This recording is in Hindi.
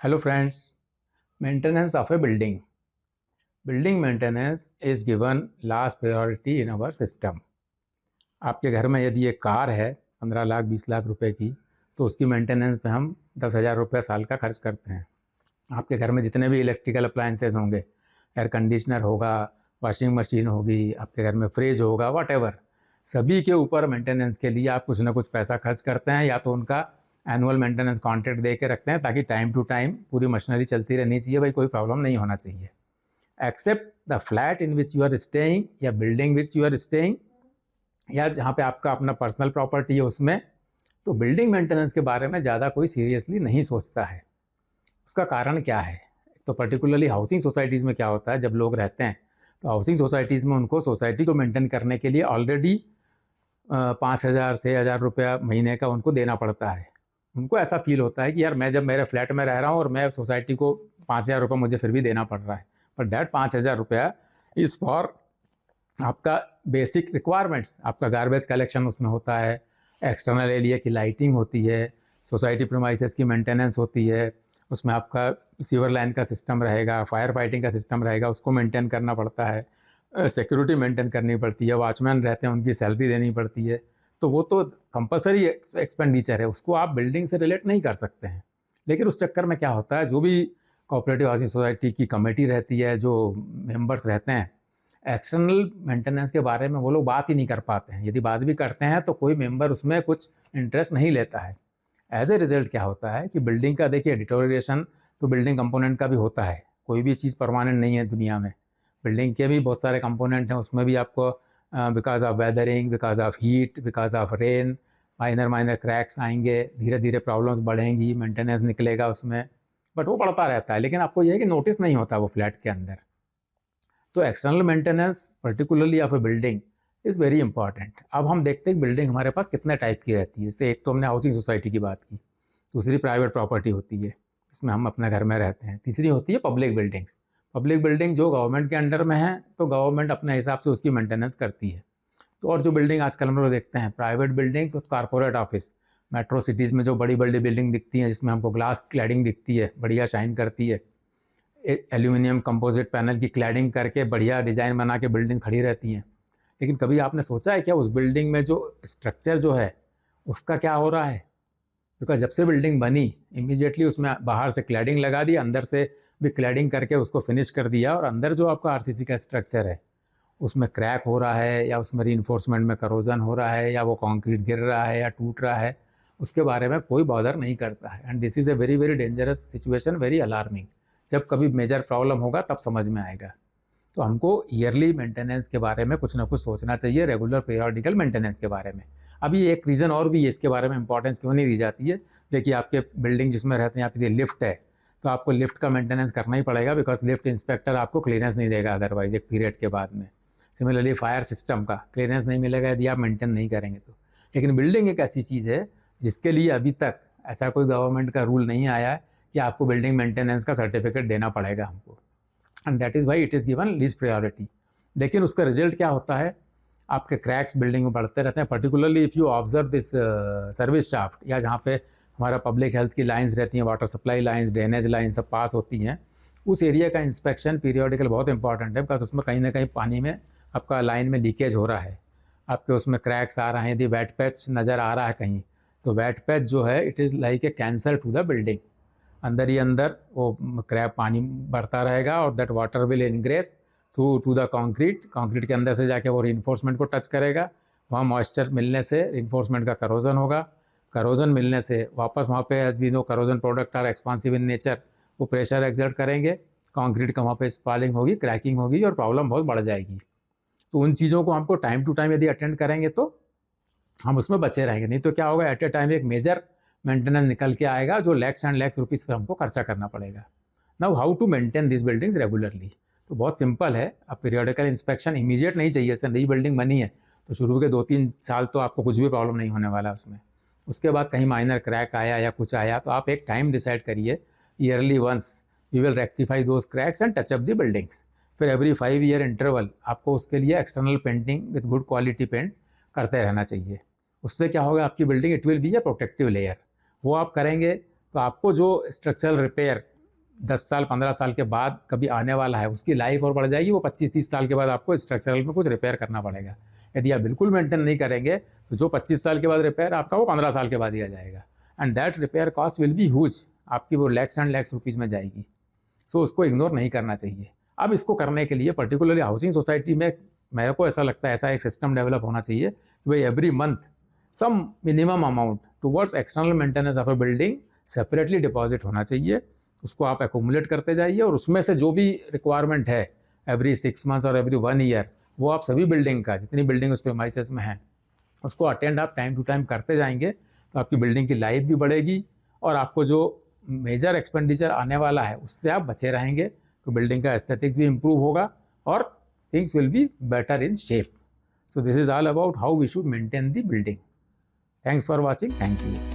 Hello friends, maintenance of a building. Building maintenance is given last priority in our system. आपके घर में यदि एक कार है 15 लाख 20 लाख रुपए की, तो उसकी मेंटेनेंस पे हम 10,000 रुपये साल का खर्च करते हैं। आपके घर में जितने भी इलेक्ट्रिकल अप्लायंसेज होंगे, एयर कंडीशनर होगा, वॉशिंग मशीन होगी, आपके घर में फ्रिज होगा, वॉटेवर, सभी के ऊपर मेंटेनेंस के लिए आप कुछ ना कुछ पैसा खर्च करते हैं, या तो उनका एनुअल मेंटेनेंस कॉन्ट्रैक्ट दे के रखते हैं ताकि टाइम टू टाइम पूरी मशीनरी चलती रहनी चाहिए, भाई कोई प्रॉब्लम नहीं होना चाहिए। Except the flat in which you are staying या building which you are staying, या जहाँ पे आपका अपना पर्सनल प्रॉपर्टी है उसमें, तो बिल्डिंग मेंटेनेंस के बारे में ज़्यादा कोई सीरियसली नहीं सोचता है। उसका कारण क्या है? तो पर्टिकुलरली हाउसिंग सोसाइटीज़ में क्या होता है, जब लोग रहते हैं तो हाउसिंग सोसाइटीज़ में उनको सोसाइटी को मेंटेन करने के लिए ऑलरेडी 5,000 6,000 रुपया महीने का उनको देना पड़ता है। उनको ऐसा फील होता है कि यार मैं जब मेरे फ्लैट में रह रहा हूँ और मैं सोसाइटी को 5,000 रुपये मुझे फिर भी देना पड़ रहा है, बट दैट 5,000 रुपया इज़ फॉर आपका बेसिक रिक्वायरमेंट्स। आपका गार्बेज कलेक्शन उसमें होता है, एक्सटर्नल एरिया की लाइटिंग होती है, सोसाइटी प्रीमाइसेस की मेंटेनेंस होती है, उसमें आपका सीवर लाइन का सिस्टम रहेगा, फायर फाइटिंग का सिस्टम रहेगा, उसको मेंटेन करना पड़ता है, सिक्योरिटी मेंटेन करनी पड़ती है, वॉचमैन रहते हैं उनकी सैलरी देनी पड़ती है। तो वो तो कंपलसरी एक्सपेंडिचर है, उसको आप बिल्डिंग से रिलेट नहीं कर सकते हैं। लेकिन उस चक्कर में क्या होता है, जो भी कोऑपरेटिव हाउसिंग सोसाइटी की कमेटी रहती है, जो मेंबर्स रहते हैं, एक्सटर्नल मेंटेनेंस के बारे में वो लोग बात ही नहीं कर पाते हैं। यदि बात भी करते हैं तो कोई मेंबर उसमें कुछ इंटरेस्ट नहीं लेता है। एज ए रिजल्ट क्या होता है कि बिल्डिंग का देखिए डिटोरिएशन तो बिल्डिंग कंपोनेंट का भी होता है, कोई भी चीज़ परमानेंट नहीं है दुनिया में। बिल्डिंग के भी बहुत सारे कंपोनेंट हैं, उसमें भी आपको because of weathering, because of heat, because of rain, minor minor cracks आएंगे, धीरे धीरे प्रॉब्लम्स बढ़ेंगी, मेंटेनेंस निकलेगा उसमें, बट वो बढ़ता रहता है। लेकिन आपको ये है कि नोटिस नहीं होता वो फ्लैट के अंदर। तो external maintenance particularly of A building is very important. अब हम देखते हैं कि बिल्डिंग हमारे पास कितने टाइप की रहती है। जैसे एक तो हमने हाउसिंग सोसाइटी की बात की, दूसरी प्राइवेट प्रॉपर्टी होती है जिसमें हम अपने घर में रहते हैं, तीसरी होती है पब्लिक बिल्डिंग्स। पब्लिक बिल्डिंग जो गवर्नमेंट के अंडर में है तो गवर्नमेंट अपने हिसाब से उसकी मेंटेनेंस करती है। तो और जो बिल्डिंग आजकल हम लोग देखते हैं प्राइवेट बिल्डिंग, तो कॉर्पोरेट ऑफिस, मेट्रो सिटीज़ में जो बड़ी बड़ी बिल्डिंग दिखती हैं जिसमें हमको ग्लास क्लैडिंग दिखती है, बढ़िया शाइन करती है, एल्यूमिनियम कंपोजिट पैनल की क्लैडिंग करके बढ़िया डिज़ाइन बना के बिल्डिंग खड़ी रहती हैं। लेकिन कभी आपने सोचा है क्या उस बिल्डिंग में जो स्ट्रक्चर जो है उसका क्या हो रहा है? बिकॉज जब से बिल्डिंग बनी इमीडिएटली उसमें बाहर से क्लैडिंग लगा दी, अंदर से भी क्लैडिंग करके उसको फिनिश कर दिया, और अंदर जो आपका आरसीसी का स्ट्रक्चर है उसमें क्रैक हो रहा है, या उसमें रीइंफोर्समेंट में करोजन हो रहा है, या वो कंक्रीट गिर रहा है या टूट रहा है, उसके बारे में कोई बॉदर नहीं करता है। And this is a very very dangerous situation, very alarming. जब कभी मेजर प्रॉब्लम होगा तब समझ में आएगा। तो हमको ईयरली मेंटेनेंस के बारे में कुछ ना कुछ सोचना चाहिए, रेगुलर पीरियोडिकल मेंटेनेंस के बारे में। अभी एक रीज़न और भी है इसके बारे में इंपॉर्टेंस क्यों नहीं दी जाती है। देखिए आपके बिल्डिंग जिसमें रहते हैं, आपकी लिफ्ट है तो आपको लिफ्ट का मेंटेनेंस करना ही पड़ेगा, बिकॉज लिफ्ट इंस्पेक्टर आपको क्लीनेंस नहीं देगा अदरवाइज एक पीरियड के बाद में। सिमिलरली फायर सिस्टम का क्लीनेंस नहीं मिलेगा यदि आप मेंटेन नहीं करेंगे तो। लेकिन बिल्डिंग एक ऐसी चीज़ है जिसके लिए अभी तक ऐसा कोई गवर्नमेंट का रूल नहीं आया है कि आपको बिल्डिंग मेंटेनेंस का सर्टिफिकेट देना पड़ेगा हमको, and that is why it is given least priority. लेकिन उसका रिजल्ट क्या होता है, आपके क्रैक्स बिल्डिंग में बढ़ते रहते हैं। Particularly if you observe this service shaft, या जहाँ पे हमारा पब्लिक हेल्थ की लाइंस रहती हैं, water supply lines, drainage line सब पास होती हैं, उस एरिया का इंस्पेक्शन पीरियोडिकल बहुत इंपॉर्टेंट है, बिकॉज उसमें कहीं ना कहीं पानी में आपका लाइन में लीकेज हो रहा है, आपके उसमें क्रैक्स आ रहे हैं, यदि वेट पैच नज़र आ रहा है कहीं, तो वेट पैच जो है it is like a cancer to the building. अंदर ही अंदर वो क्रैप पानी बढ़ता रहेगा, और that water will ingress through to the concrete के अंदर से जाके वो रीइंफोर्समेंट को टच करेगा। वहाँ मॉइस्चर मिलने से रीइंफोर्समेंट का करोजन होगा, करोजन मिलने से वापस वहाँ पे as we know corrosion product are expansive in nature, वो प्रेशर एक्सर्ट करेंगे, कंक्रीट का वहाँ पे स्पॉलिंग होगी, क्रैकिंग होगी, और प्रॉब्लम बहुत बढ़ जाएगी। तो उन चीज़ों को हमको टाइम टू टाइम यदि अटेंड करेंगे तो हम उसमें बचे रहेंगे। नहीं तो क्या होगा, एट ए टाइम एक मेजर मेंटेनेंस निकल के आएगा जो लैक्स एंड लैक्स रुपीज़ पर हमको खर्चा करना पड़ेगा। Now how to maintain this buildings regularly, तो बहुत सिंपल है। अब पीरियोडिकल इंस्पेक्शन इमीडिएट नहीं चाहिए, जैसे नई बिल्डिंग बनी है तो शुरू के 2-3 साल तो आपको कुछ भी प्रॉब्लम नहीं होने वाला उसमें। उसके बाद कहीं माइनर क्रैक आया या कुछ आया तो आप एक टाइम डिसाइड करिए, yearly once we will rectify those cracks and touch up the buildings. फिर एवरी 5 ईयर इंटरवल आपको उसके लिए external painting with good quality paint करते रहना चाहिए। उससे क्या होगा, आपकी building it will be a protective layer. वो आप करेंगे तो आपको जो स्ट्रक्चरल रिपेयर 10 साल 15 साल के बाद कभी आने वाला है, उसकी लाइफ और बढ़ जाएगी, वो 25-30 साल के बाद आपको स्ट्रक्चरल में कुछ रिपेयर करना पड़ेगा। यदि आप बिल्कुल मेंटेन नहीं करेंगे तो जो 25 साल के बाद रिपेयर आपका वो 15 साल के बाद ही आ जाएगा, and that repair cost will be huge, आपकी वो लैक्स एंड लैक्स रुपीज़ में जाएगी। सो उसको इग्नोर नहीं करना चाहिए। अब इसको करने के लिए पर्टिकुलरली हाउसिंग सोसाइटी में मेरे को ऐसा लगता है ऐसा एक सिस्टम डेवलप होना चाहिए कि भाई every month some minimum amount towards external maintenance of a building separately deposit होना चाहिए। उसको आप एक्यूमुलेट करते जाइए और उसमें से जो भी रिक्वायरमेंट है एवरी 6 मंथ्स और एवरी 1 ईयर, वो आप सभी बिल्डिंग का, जितनी बिल्डिंग उस प्रीमाइसेस में है, उसको अटेंड आप टाइम टू टाइम करते जाएंगे तो आपकी बिल्डिंग की लाइफ भी बढ़ेगी और आपको जो मेजर एक्सपेंडिचर आने वाला है उससे आप बचे रहेंगे। तो बिल्डिंग का एस्थेटिक्स भी इम्प्रूव होगा और things will be better in shape. So this is all about how we should maintain the building. Thanks for watching. Thank you.